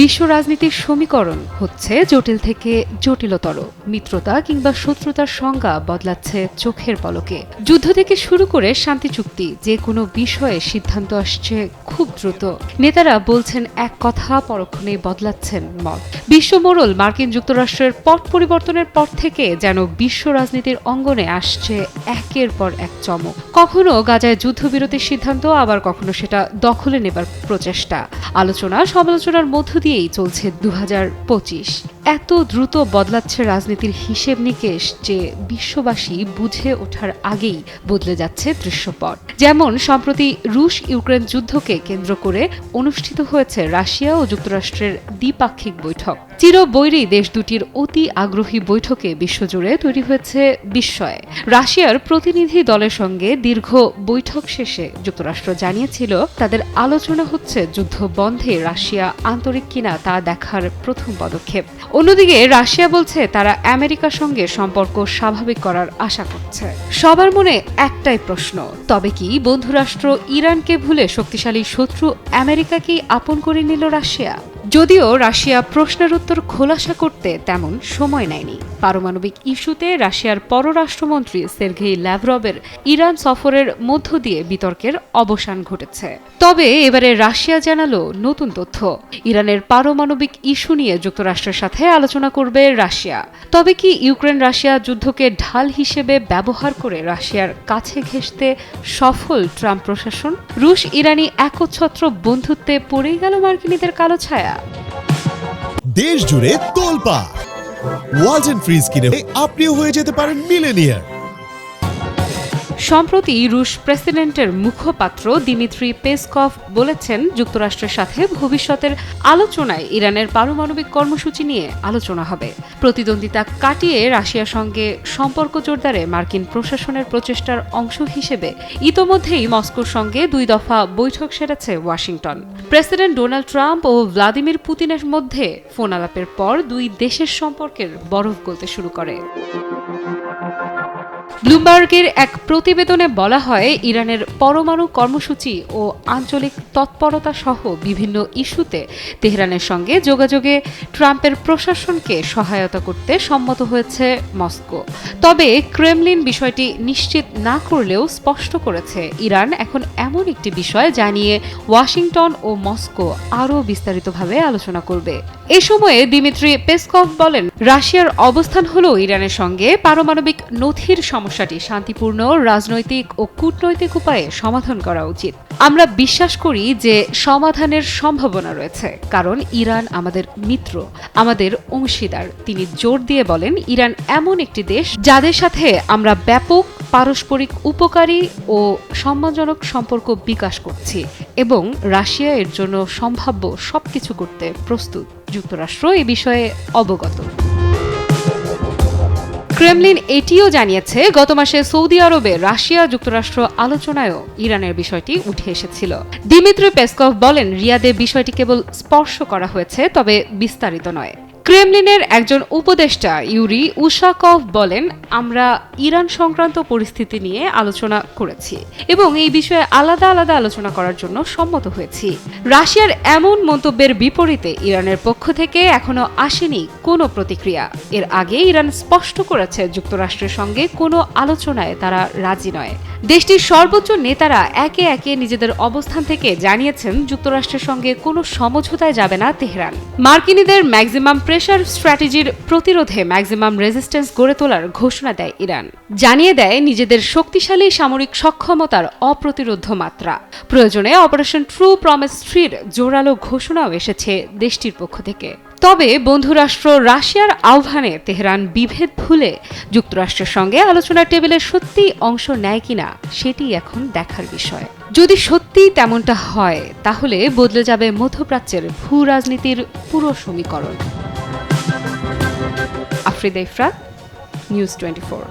বিশ্ব রাজনীতির সমীকরণ হচ্ছে জটিল থেকে জটিলতর। মিত্রতা কিংবা শত্রুতার সংজ্ঞা বদলাচ্ছে চোখের পলকে। যুদ্ধ থেকে শুরু করে শান্তি চুক্তি, যে কোনো বিষয়ে সিদ্ধান্ত আসছে খুব দ্রুত। নেতারা বলছেন এক কথা, পরক্ষণেই বদলাচ্ছেন মত। বিশ্ব মোড়ল মার্কিন যুক্তরাষ্ট্রের পট পরিবর্তনের পর থেকে যেন বিশ্ব রাজনীতির অঙ্গনে আসছে একের পর এক চমক। কখনো গাজায় যুদ্ধবিরতির সিদ্ধান্ত, আবার কখনো সেটা দখলে নেবার প্রচেষ্টা। আলোচনা সমালোচনার মধ্য দিয়েই চলছে 2025। এত দ্রুত বদলাচ্ছে রাজনীতির হিসেব নিকেশ যে বিশ্ববাসী বুঝে ওঠার আগেই বদলে যাচ্ছে দৃশ্যপট। যেমন সম্প্রতি রুশ ইউক্রেন যুদ্ধকে কেন্দ্র করে অনুষ্ঠিত হয়েছে রাশিয়া ও যুক্তরাষ্ট্রের দ্বিপাক্ষিক বৈঠক। চিরবৈরী দেশ দুটির অতি আগ্রহী বৈঠকে বিশ্বজুড়ে তৈরি হয়েছে বিস্ময়। রাশিয়ার প্রতিনিধি দলের সঙ্গে দীর্ঘ বৈঠক শেষে যুক্তরাষ্ট্র জানিয়েছিল তাদের আলোচনা হচ্ছে যুদ্ধ বন্ধে রাশিয়া আন্তরিক কিনা তা দেখার প্রথম পদক্ষেপ। অন্যদিকে রাশিয়া বলছে তারা আমেরিকার সঙ্গে সম্পর্ক স্বাভাবিক করার আশা করছে। সবার মনে একটাই প্রশ্ন, তবে কি বন্ধুরাষ্ট্র ইরানকে ভুলে শক্তিশালী শত্রু আমেরিকাকেই আপন করে নিল রাশিয়া? যদিও রাশিয়া প্রশ্নের উত্তর খোলাসা করতে তেমন সময় নেয়নি। পারমাণবিক ইস্যুতে রাশিয়ার পররাষ্ট্রমন্ত্রী সের্গেই ল্যাভরভের ইরান সফরের মধ্য দিয়ে বিতর্কের অবসান ঘটেছে। তবে এবারে রাশিয়া জানালো নতুন তথ্য। ইরানের পারমাণবিক ইস্যু নিয়ে যুক্তরাষ্ট্রের সাথে আলোচনা করবে রাশিয়া। তবে কি ইউক্রেন রাশিয়া যুদ্ধকে ঢাল হিসেবে ব্যবহার করে রাশিয়ার কাছে ঘেঁষতে সফল ট্রাম্প প্রশাসন? রুশ ইরানি একচ্ছত্র বন্ধুত্বে পড়েই গেল মার্কিনীদের কালো ছায়া। দেশ জুড়ে তোলপাড়। ওয়ালটন ফ্রিজ কিনে আপনিও হয়ে যেতে পারেন মিলেনিয়ার। সম্প্রতি রুশ প্রেসিডেন্টের মুখপাত্র দিমিত্রি পেসকভ বলেছেন যুক্তরাষ্ট্রের সাথে ভবিষ্যতের আলোচনায় ইরানের পারমাণবিক কর্মসূচি নিয়ে আলোচনা হবে। প্রতিদ্বন্দ্বিতা কাটিয়ে রাশিয়ার সঙ্গে সম্পর্ক জোরদারে মার্কিন প্রশাসনের প্রচেষ্টার অংশ হিসেবে ইতোমধ্যেই মস্কোর সঙ্গে 2 দফা বৈঠক সেরেছে ওয়াশিংটন। প্রেসিডেন্ট ডোনাল্ড ট্রাম্প ও ভ্লাদিমির পুতিনের মধ্যে ফোন আলাপের পর 2 দেশের সম্পর্কের বরফ গলতে শুরু করে। ব্লুমবার্গের এক প্রতিবেদনে বলা হয়, ইরানের পরমাণু কর্মসূচি ও আঞ্চলিক তৎপরতা সহ বিভিন্ন ইস্যুতে তেহরানের সঙ্গে যোগাযোগে ট্রাম্পের প্রশাসনকে সহায়তা করতে সম্মত হয়েছে মস্কো। তবে ক্রেমলিন বিষয়টি নিশ্চিত না করলেও স্পষ্ট করেছে ইরান এখন এমন একটি বিষয় যা নিয়ে ওয়াশিংটন ও মস্কো আরও বিস্তারিতভাবে আলোচনা করবে। এ সময়ে দিমিত্রি পেসকভ বলেন, রাশিয়ার অবস্থান হলো ইরানের সঙ্গে পারমাণবিক নথির সমস্যাটি শান্তিপূর্ণ রাজনৈতিক ও কূটনৈতিক উপায়ে সমাধান করা উচিত। আমরা বিশ্বাস করি যে সমাধানের সম্ভাবনা রয়েছে, কারণ ইরান আমাদের মিত্র, আমাদের অংশীদার। তিনি জোর দিয়ে বলেন, ইরান এমন একটি দেশ যাদের সাথে আমরা ব্যাপক পারস্পরিক উপকারী ও সম্মানজনক সম্পর্ক বিকাশ করছি এবং রাশিয়া এর জন্য সম্ভাব্য সবকিছু করতে প্রস্তুত। যুক্তরাষ্ট্র এ বিষয়ে অবগত। ক্রেমলিন এটিও জানিয়েছে, গত মাসে সৌদি আরবে রাশিয়া যুক্তরাষ্ট্র আলোচনায়ও ইরানের বিষয়টি উঠে এসেছিল। দিমিত্রি পেসকভ বলেন, রিয়াদে বিষয়টি কেবল স্পর্শ করা হয়েছে, তবে বিস্তারিত নয়। ক্রেমলিনের একজন উপদেষ্টা ইউরি উশাকভ বলেন, আমরা ইরান সংক্রান্ত পরিস্থিতি নিয়ে আলোচনা করেছি এবং এই বিষয়ে আলাদা আলাদা আলোচনা করার জন্য সম্মত হয়েছি। রাশিয়ার এমন মন্তব্যের বিপরীতে ইরানের পক্ষ থেকে এখনো আসেনি কোনো প্রতিক্রিয়া। এর আগে ইরান স্পষ্ট করেছে যুক্তরাষ্ট্রের সঙ্গে কোনো আলোচনায় তারা রাজি নয়। দেশটির সর্বোচ্চ নেতারা একে একে নিজেদের অবস্থান থেকে জানিয়েছেন যুক্তরাষ্ট্রের সঙ্গে কোনো সমঝোতায় যাবে না তেহরান। মার্কিনীদের ম্যাক্সিমাম প্রেশার স্ট্র্যাটেজির প্রতিরোধে ম্যাক্সিমাম রেজিস্ট্যান্স গড়ে তোলার ঘোষণা দেয় ইরান। জানিয়ে দেয় নিজেদের শক্তিশালী সামরিক সক্ষমতার অপ্রতিরোধ্য মাত্রা। প্রয়োজনে অপারেশন ট্রু প্রমিস 3-র জোরালো ঘোষণাও এসেছে দেশটির পক্ষ থেকে। তবে বন্ধুরাষ্ট্র রাশিয়ার আহ্বানে তেহরান বিভেদ ভুলে যুক্তরাষ্ট্রের সঙ্গে আলোচনার টেবিলে সত্যি অংশ নেয় কিনা সেটি এখন দেখার বিষয়। যদি সত্যি তেমনটা হয়, তাহলে বদলে যাবে মধ্যপ্রাচ্যের ভূ রাজনীতির পুরো সমীকরণ। আফরিদা ইফরাত, নিউজ 24।